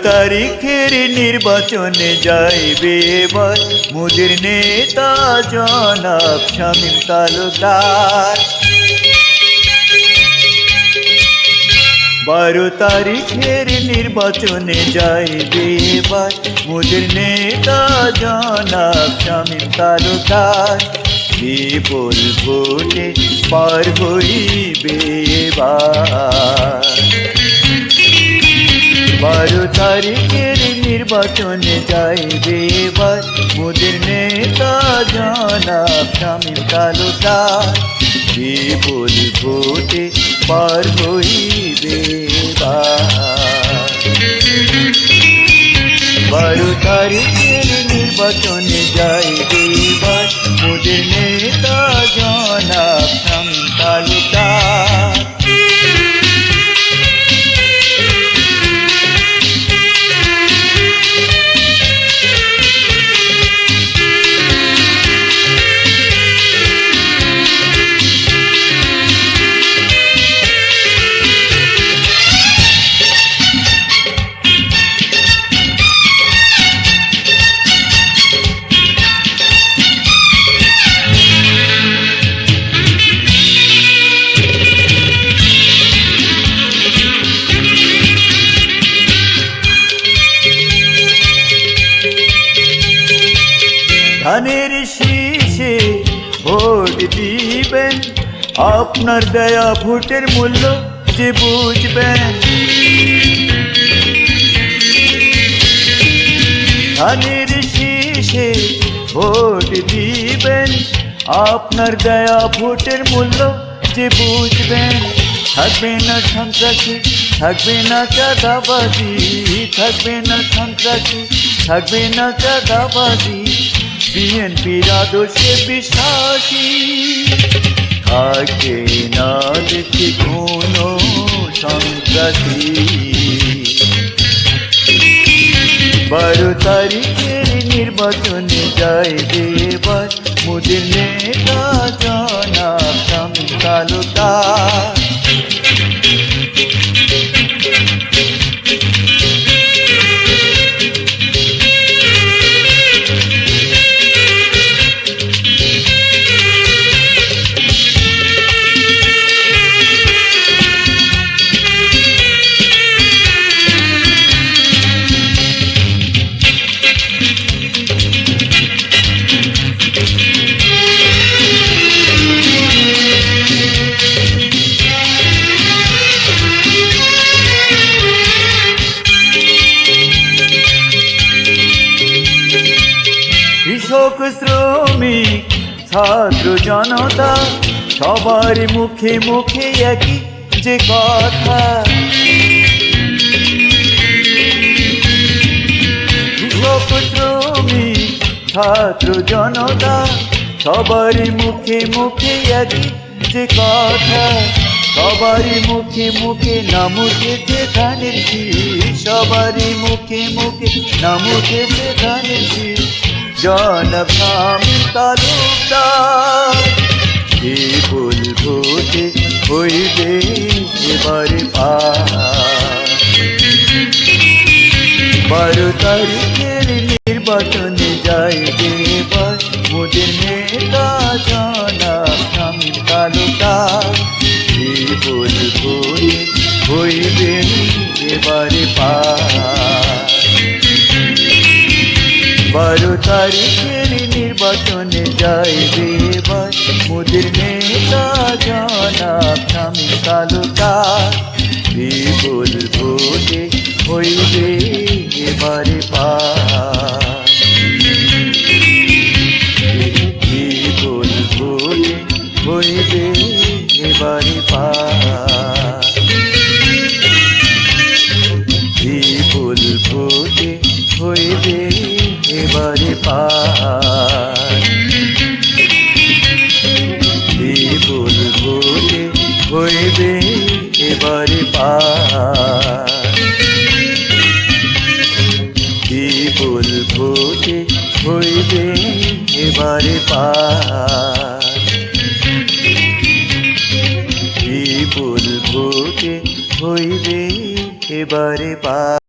তারিখের নির্বাচনে যাইবে এবার মোদের নেতা জনাব শামীম তালুকদার। 12 তারিখের নির্বাচনে যাইবে এবার মোদের নেতা জনাব শামীম তালুকদার। বিপুল ভোটে পার হইবে এবার। 12 তারিখের নির্বাচনে যাইবে এবার মোদের নেতা জনাব শামীম তালুকদার। বিপুল ভোটে পার হইবে এবার। 12 তারিখের নির্বাচনে যাইবে এবার মোদের নেতা জনাব শামীম তালুকদার। ধানের শীষে ভোট দিবেন, আপনার দেয়া ভোটের মূল্য যে বুঝবেন। ধানের শীষে ভোট দিবেন, আপনার দেয়া ভোটের মূল্য যে বুঝবেন। থাকবে না সন্ত্রাসী, থাকবে না চাঁদাবাজি, থাকবে না সন্ত্রাসী, থাকবে না চাঁদাবাজি। বিএনপির আদর্শে বিশ্বাসী, থাকবে না দেখি কোনো সন্ত্রাসী। 12 তারিখের নির্বাচনে যাইবে এবার মোদের নেতা জনাব শামীম তালুকদার। কৃষক শ্রমিক ছাত্র জনতা সবার মুখে মুখে একই যে কথা। কৃষক শ্রমিক ছাত্র জনতা সবার মুখে মুখে একই যে কথা। সবারই মুখে মুখে নাম উঠেছে ধানের শীষ, সবারই মুখে মুখে নাম উঠেছে ধানের শীষ। জনাব শামীম তালুকদার। বিপুল ভোটে হইবে এবারে পার। 12 তারিখের নির্বাচনে যাইবে এবার মোদের নেতা জনাব শামীম তালুকদার। বিপুল ভোটে হইবে এবারে পার। 12 তারিখের নির্বাচনে যাইবে এবার মোদের নেতা জনাব শামীম তালুকদার। বিপুল ভোটে হইবে এবারে পার। বিপুল ভোটে হইবে এবারে পার। বিপুল ভোটে হইবে এবারে পার। বিপুল ভোটে হইবে এবারে পার। বিপুল ভোটে হইবে এবারে পার। বিপুল ভোটে হইবে এবারে পার।